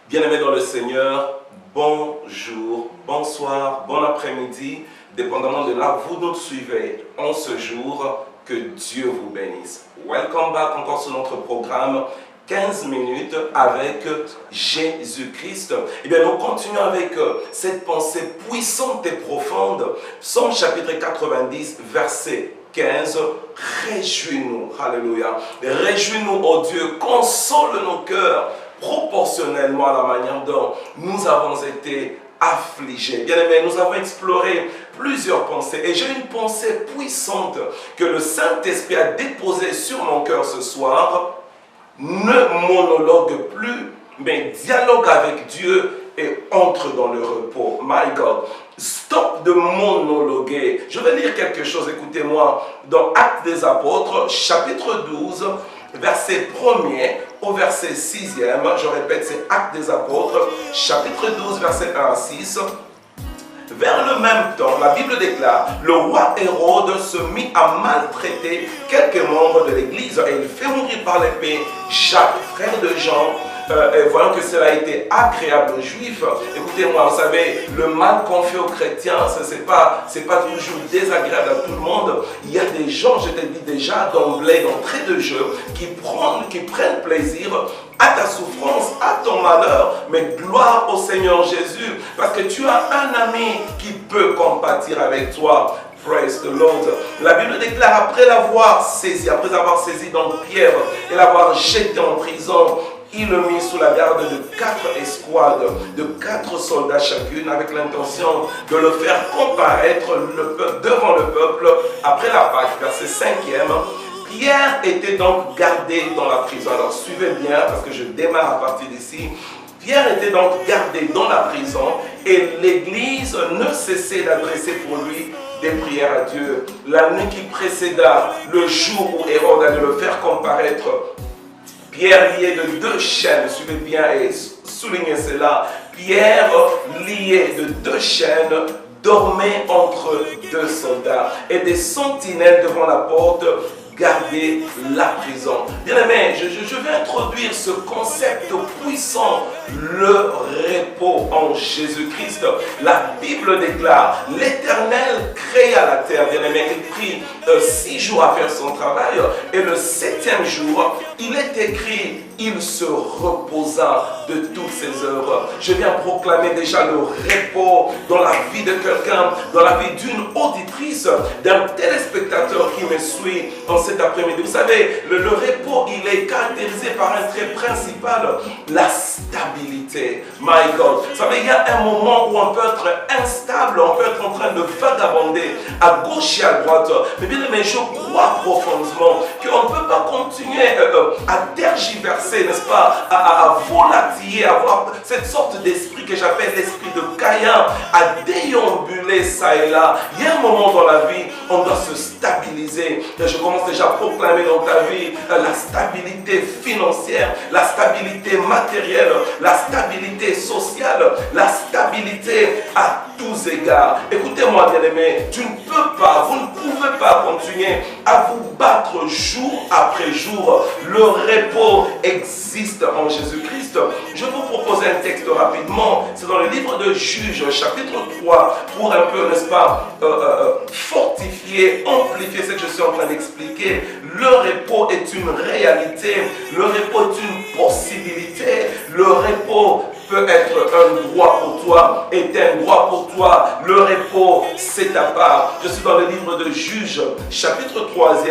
Bien-aimés dans le Seigneur, bonjour, bonsoir, bon après-midi, dépendamment de là où vous nous suivez en ce jour, que Dieu vous bénisse. Welcome back encore sur notre programme 15 minutes avec Jésus-Christ. Eh bien, nous continuons avec cette pensée puissante et profonde. Psaume chapitre 90, verset 15. Réjouis-nous, alléluia. Réjouis-nous, ô Dieu, console nos cœurs proportionnellement à la manière dont nous avons été affligés. Bien aimé, nous avons exploré plusieurs pensées et j'ai une pensée puissante que le Saint-Esprit a déposée sur mon cœur ce soir. Ne monologue plus, mais dialogue avec Dieu et entre dans le repos. My God, stop de monologuer. Je vais lire quelque chose, écoutez-moi, dans Actes des Apôtres, chapitre 12, verset 1er au verset 6e. Je répète, c'est Actes des Apôtres, chapitre 12, verset 1 à 6. Vers le même temps, la Bible déclare, le roi Hérode se mit à maltraiter quelques membres de l'Église et il fait mourir par l'épée Jacques, frère de Jean. Et voyant que cela a été agréable aux Juifs, écoutez-moi, vous savez, le mal qu'on fait aux chrétiens, c'est pas toujours désagréable à tout le monde. Il y a des gens, je te dis déjà d'emblée, d'entrée de jeu, qui prennent plaisir à ta souffrance, à ton malheur, mais gloire au Seigneur Jésus, parce que tu as un ami qui peut compatir avec toi. Praise the Lord. La Bible déclare, après avoir saisi donc Pierre et l'avoir jeté en prison, il le mit sous la garde de 4 escouades, de 4 soldats chacune, avec l'intention de le faire comparaître devant le peuple après la Pâque. Verset 5e. Pierre était donc gardé dans la prison. Alors suivez bien, parce que je démarre à partir d'ici. Pierre était donc gardé dans la prison et l'Église ne cessait d'adresser pour lui des prières à Dieu. La nuit qui précéda le jour où Hérode allait le faire comparaître, Pierre lié de 2 chaînes, suivez bien et soulignez cela, Pierre lié de 2 chaînes dormait entre 2 soldats et des sentinelles devant la porte garder la prison. Bien aimé, je vais introduire ce concept puissant, le repos en Jésus-Christ. La Bible déclare, l'Éternel créa la terre. Bien aimé, il prit 6 jours à faire son travail et le 7e jour, il est écrit, il se reposa de toutes ses œuvres. Je viens proclamer déjà le repos dans la vie de quelqu'un, dans la vie d'une auditrice, d'un téléspectateur qui me suit en cet après-midi. Vous savez, le repos, il est caractérisé par un trait principal, la stabilité. My God. Vous savez, il y a un moment où on peut être instable, on peut être en train de vagabonder à gauche et à droite. Mais bien aimé, je crois profondément qu'on ne peut pas continuer à tergiverser, n'est-ce pas, à volatiller, à avoir cette sorte d'esprit que j'appelle l'esprit de Caïn, à déambuler ça et là. Il y a un moment dans la vie, on doit se stabiliser. Et je commence déjà à proclamer dans ta vie la stabilité financière, la stabilité matérielle, la stabilité sociale, la stabilité à tous égards. Écoutez-moi, bien-aimé, tu ne peux pas, vous ne pouvez pas continuer à vous battre jour après jour. Le repos existe en Jésus-Christ. Je vais vous proposer un texte rapidement. C'est dans le livre de Juges, chapitre 3, pour un peu, n'est-ce pas, fortifier, amplifier ce que je suis en train d'expliquer. Le repos est une réalité. Le repos est une possibilité. Le repos peut être un droit pour toi, est un droit pour toi. Le repos, c'est ta part. Je suis dans le livre de Juges, chapitre 3e.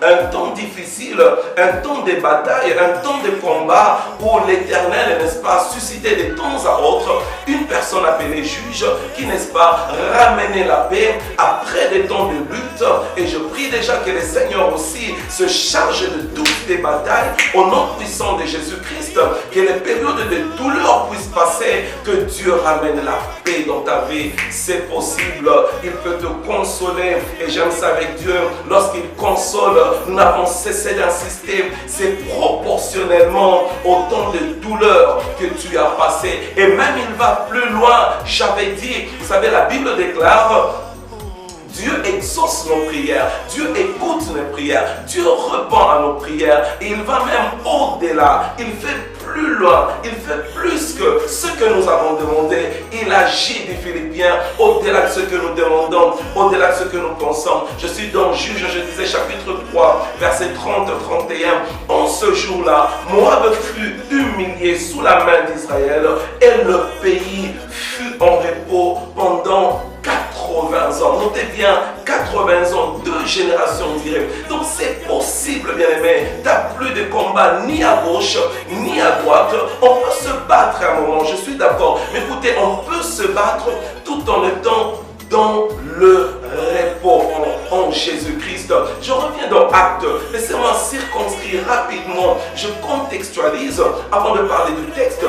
Un temps difficile, un temps de bataille, un temps de combat où l'Éternel, n'est-ce pas, suscitait de temps à autre une personne appelée juge qui, n'est-ce pas, ramenait la paix après des temps de lutte. Et je prie déjà que le Seigneur aussi se charge de toutes les batailles au nom puissant de Jésus-Christ, que les périodes de douleur puissent passer, que Dieu ramène la paix dans ta vie. C'est possible, il peut te consoler et j'aime ça avec Dieu. Lorsqu'il console, nous n'avons cessé d'insister, c'est proportionnellement au temps de douleur que tu as passé. Et même il va plus loin, j'avais dit, vous savez, la Bible déclare Dieu exauce nos prières, Dieu écoute nos prières, Dieu répond à nos prières et il va même au-delà, il fait plus loin, il fait plus que ce que nous avons demandé. Il agit, dit Philippiens, au-delà de ce que nous demandons, au-delà de ce que nous pensons. Je suis dans Juge, je disais chapitre 3, verset 30-31. En ce jour-là, Moab fut humilié sous la main d'Israël et le pays fut en repos pendant 80 ans. Notez bien, 80 ans, 2 générations, on dirait. Donc c'est possible, bien aimé. Tu n'as plus de combat ni à gauche, ni à droite. On peut se battre à un moment, je suis d'accord. Mais écoutez, on peut se battre tout en étant dans le repos en Jésus-Christ. Je reviens dans Actes. Laissez-moi circonscrire rapidement. Je contextualise avant de parler du texte.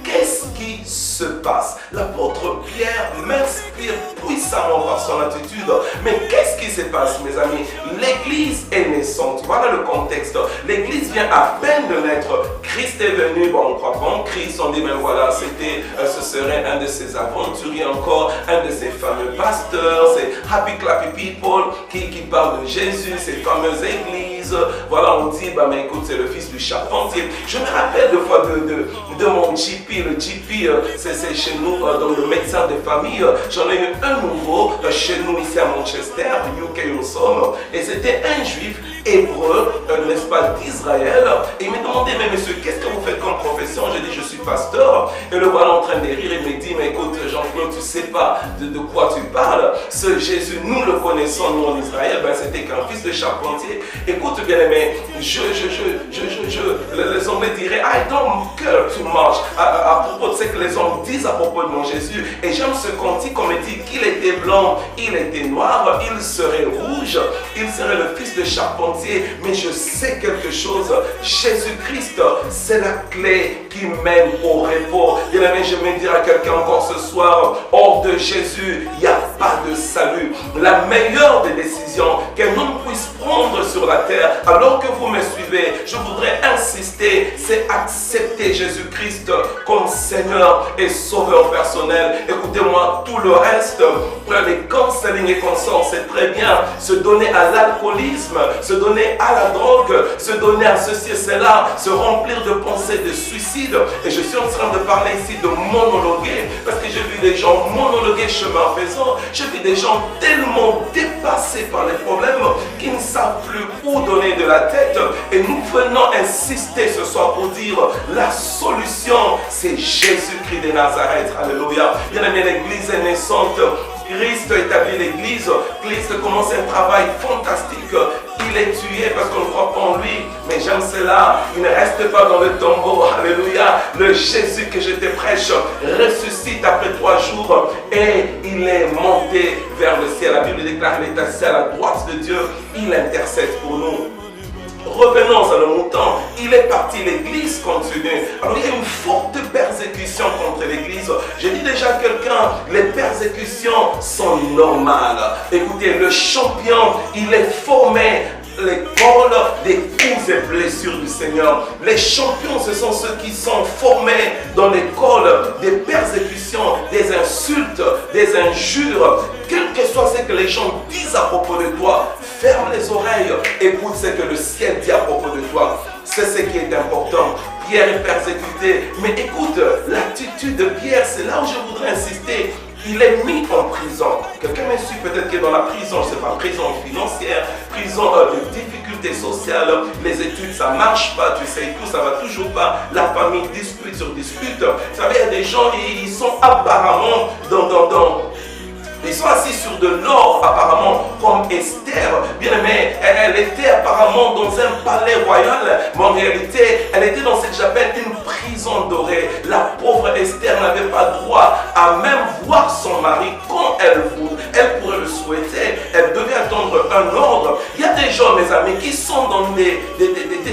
Qu'est-ce qui se passe? L'apôtre Pierre m'inspire puissamment par son attitude. Mais qu'est-ce qui se passe, mes amis? L'église est naissante. Voilà le contexte. L'église vient à peine de naître. Christ est venu. Bon, on croit pas en Christ. On dit, ben voilà, ce serait un de ses aventuriers encore, un de ses fameux pasteurs, ces happy clappy people qui parlent de Jésus, ces fameuses églises. Voilà, on dit, bah, mais écoute, c'est le fils du charpentier. Je me rappelle deux fois de mon GP. Le GP, c'est chez nous, dans le médecin de famille. J'en ai eu un nouveau chez nous ici à Manchester, UK nous sommes. Et c'était un juif hébreu, n'est-ce pas, d'Israël. Et il me demandait, mais monsieur, qu'est-ce que vous faites comme profession? J'ai dit, je suis pasteur. Et le voilà en train de rire. Il me dit, mais écoute, Jean-Claude, tu ne sais pas de quoi tu parles. Ce Jésus, nous le connaissons, nous en Israël, ben, c'était qu'un fils de charpentier. Écoute, bien aimé, les Anglais diraient, I don't care too much. À propos de ce que les hommes disent à propos de mon Jésus. Et j'aime ce cantique, on me dit qu'il était blanc, il était noir, il serait rouge, il serait le fils de charpentier. Mais je sais quelque chose, Jésus-Christ, c'est la clé qui mène au repos. Bien aimé, je vais dire à quelqu'un encore ce soir, hors de Jésus, il n'y a pas de salut. La meilleure des décisions qu'un homme puisse prendre sur la terre, alors que vous me suivez, je voudrais insister, c'est accepter Jésus-Christ comme Seigneur et Sauveur personnel. Écoutez-moi, tout le reste, les counseling et consorts, c'est très bien. Se donner à l'alcoolisme, se donner à la drogue, se donner à ceci et cela, se remplir de pensées de suicide. Et je suis en train de parler ici de monologuer, parce que j'ai vu des gens monologuer chemin faisant. J'ai vu des gens tellement dépassés par les problèmes qui ne savent plus où donner de la tête. Et nous venons insister ce soir pour dire la solution, c'est Jésus-Christ de Nazareth. Alléluia. Bien aimé, l'église est naissante. Christ établit l'église. Christ commence un travail fantastique. Il est tué parce qu'on ne croit pas en lui. Mais j'aime cela. Il ne reste pas dans le tombeau. Alléluia. Le Jésus que je te prêche ressuscite après 3 jours. Et il est monté vers le ciel. La Bible déclare qu'il est assis à la droite de Dieu. Il intercède pour nous. Revenons à le montant. Il est parti, l'église continue. Alors il y a une forte persécution contre l'église. Je dis déjà à quelqu'un, les persécutions sont normales. Écoutez, le champion, il est formé. L'école des coups et blessures du Seigneur. Les champions, ce sont ceux qui sont formés dans l'école des persécutions, des insultes, des injures. Quel que soit ce que les gens disent à propos de toi, ferme les oreilles, écoute ce que le ciel dit à propos de toi. C'est ce qui est important. Pierre est persécuté, mais écoute, l'attitude de Pierre, c'est là où je voudrais insister. Il est mis en prison. Quelqu'un me suit peut-être qui est dans la prison, je ne sais pas, prison financière, prison de difficultés sociales, les études, ça ne marche pas, tu sais, tout, ça ne va toujours pas, la famille dispute sur dispute. Vous savez, il y a des gens, ils sont apparemment ils sont assis sur de l'or, apparemment, comme Esther. Bien aimée, elle était apparemment dans un palais royal, mais en réalité, elle était dans ce que j'appelle une prison dorée. La pauvre Esther n'avait pas droit à même voir son mari quand elle voulait. Elle pourrait le souhaiter, elle devait attendre un ordre. Il y a des gens, mes amis, qui sont dans des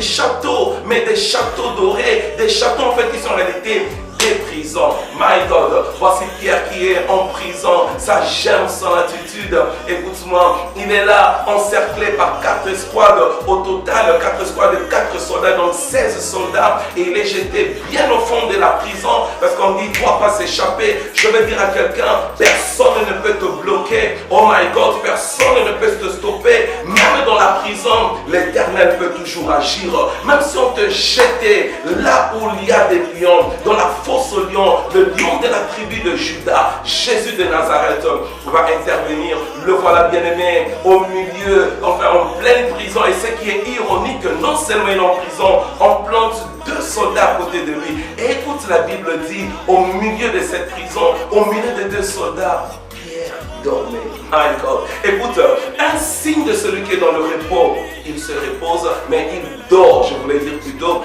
châteaux, mais des châteaux dorés, des châteaux en fait qui sont en réalité des prisons. My God, voici Pierre qui est en prison. Ça, j'aime son attitude. Écoute-moi, il est là encerclé par 4 escouades. Au total, 4 escouades de 4 soldats, donc 16 soldats. Et il est jeté bien au fond de la prison parce qu'on dit, toi pas s'échapper. Je vais dire à quelqu'un, personne ne peut te bloquer. Oh my God, personne ne peut te stopper. Même dans la prison, l'Éternel peut toujours agir. Même si on te jetait là où il y a des lions, dans la fosse aux lions, le lion de la tribu de Juda, Jésus de Nazareth va intervenir. Le voilà bien-aimé au milieu, enfin en pleine prison. Et ce qui est ironique, non seulement il est en prison, on plante 2 soldats à côté de lui. Et écoute, la Bible dit, au milieu de cette prison, au milieu des 2 soldats, Pierre dormait. My God. Écoute, un signe de celui qui est dans le repos, il se repose, mais il dort, je voulais dire plutôt.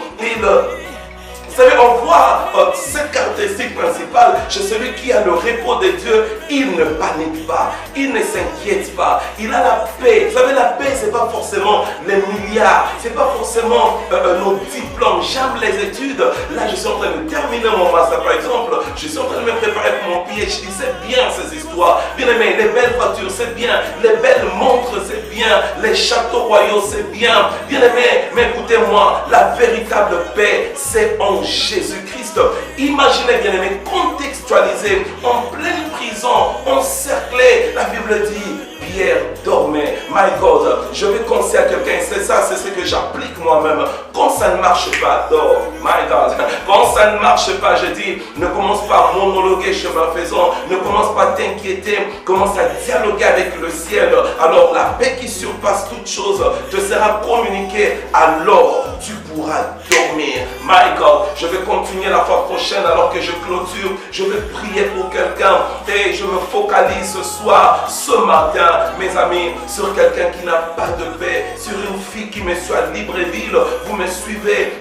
Vous savez, on voit cette caractéristique principale chez celui qui a le repos de Dieu. Il ne panique pas, il ne s'inquiète pas, il a la paix. Vous savez, la paix, ce n'est pas forcément les milliards, ce n'est pas forcément nos diplômes. J'aime les études. Là, je suis en train de terminer mon master, par exemple. Je suis en train de me préparer pour mon PhD. C'est bien ces histoires. Bien aimé, les belles voitures, c'est bien. Les belles montres, c'est bien. Les châteaux royaux, c'est bien. Bien aimé, mais écoutez-moi, la véritable paix, c'est en Jésus-Christ. Imaginez, bien aimé, contextualisé, en pleine prison, encerclé. La Bible dit, Pierre dormait. My God, je vais conseiller à quelqu'un, c'est ça, c'est ce que j'applique moi-même. Quand ça ne marche pas, dors. My God, quand ça ne marche pas, je dis, ne commence pas à monologuer chemin faisant, ne commence pas à t'inquiéter, commence à dialoguer avec le ciel. Alors la paix qui surpasse toute chose te sera communiquée, alors tu pourras dormir. My God, je vais continuer la fois prochaine alors que je clôture. Je vais prier pour quelqu'un et je me focalise ce soir, ce matin, mes amis, sur quelqu'un qui n'a pas de paix, sur une fille qui me suit à Libreville. Vous me suivez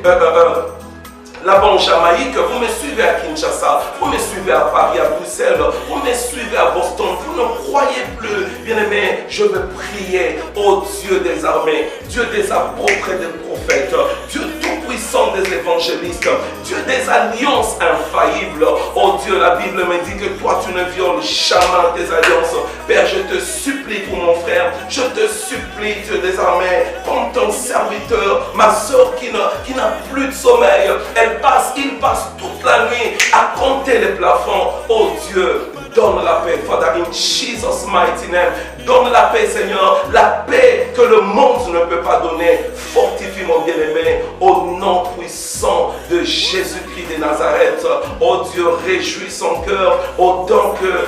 là-bas en Jamaïque, vous me suivez à Kinshasa, vous me suivez à Paris, à Bruxelles, vous me suivez à Boston, vous ne croyez plus. Bien aimé, je veux prier au Dieu des armées, Dieu des apôtres et des prophètes, Dieu tout-puissant des évangélistes, Dieu des alliances infaillibles. Oh Dieu, la Bible me dit que toi tu ne violes jamais tes alliances. Père, je te supplie pour mon frère, je te supplie, Dieu des armées, comme ton serviteur, ma soeur qui n'a plus de sommeil, il passe toute la nuit à compter les plafonds. Oh Dieu, donne la paix, Father, in Jesus' mighty name. Donne la paix, Seigneur, la paix que le monde ne peut pas donner. Fortifie mon bien-aimé au nom puissant de Jésus-Christ de Nazareth. Oh Dieu, réjouis son cœur autant que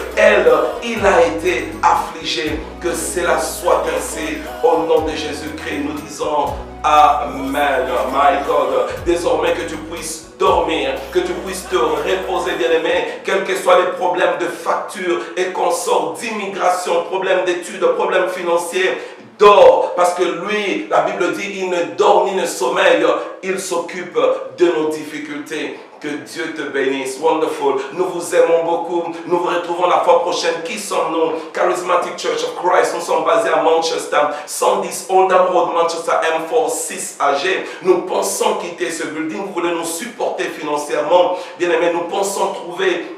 il a été affligé. Que cela soit ainsi. Au nom de Jésus-Christ, nous disons Amen. My God, désormais que tu puisses dormir, que tu puisses te reposer, bien-aimé, quels que soient les problèmes de facture et consorts, d'immigration, problèmes d'études, problèmes financiers. Dors, parce que lui, la Bible dit, il ne dort ni ne sommeille, il s'occupe de nos difficultés. Que Dieu te bénisse. Wonderful. Nous vous aimons beaucoup. Nous vous retrouvons la fois prochaine. Qui sommes-nous? Charismatic Church of Christ. Nous sommes basés à Manchester. 110 Oldham Road, Manchester M4 6AG. Nous pensons quitter ce building. Vous voulez nous supporter financièrement. Bien aimé, nous pensons trouver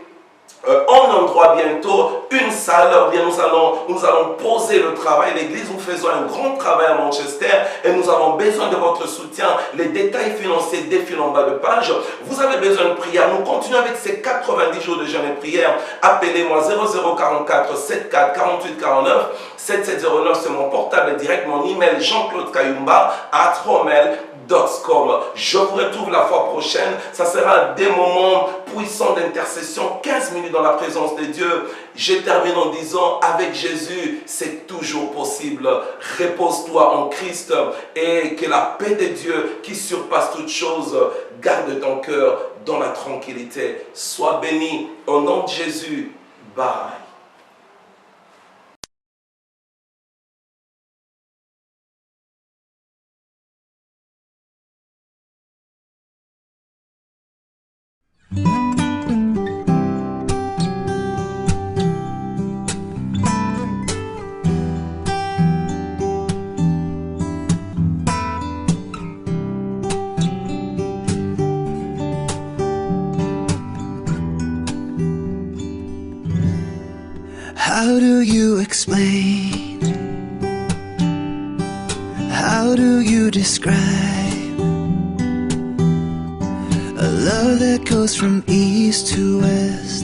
en endroit bientôt une salle. Bien, nous allons poser le travail. L'église, nous faisons un grand travail à Manchester et nous avons besoin de votre soutien. Les détails financiers défilent en bas de page. Vous avez besoin de prière. Nous continuons avec ces 90 jours de jeûne et prière. Appelez-moi 0044 74 48 49 7709. C'est mon portable direct. Mon email Jean-Claude Kayumba @hotmail.com. Je vous retrouve la fois prochaine. Ça sera des moments puissants d'intercession, 15 minutes dans la présence de Dieu. Je termine en disant, avec Jésus, c'est toujours possible. Repose-toi en Christ et que la paix de Dieu qui surpasse toute chose garde ton cœur dans la tranquillité. Sois béni au nom de Jésus. Bye. How do you explain? How do you describe a love that goes from east to west?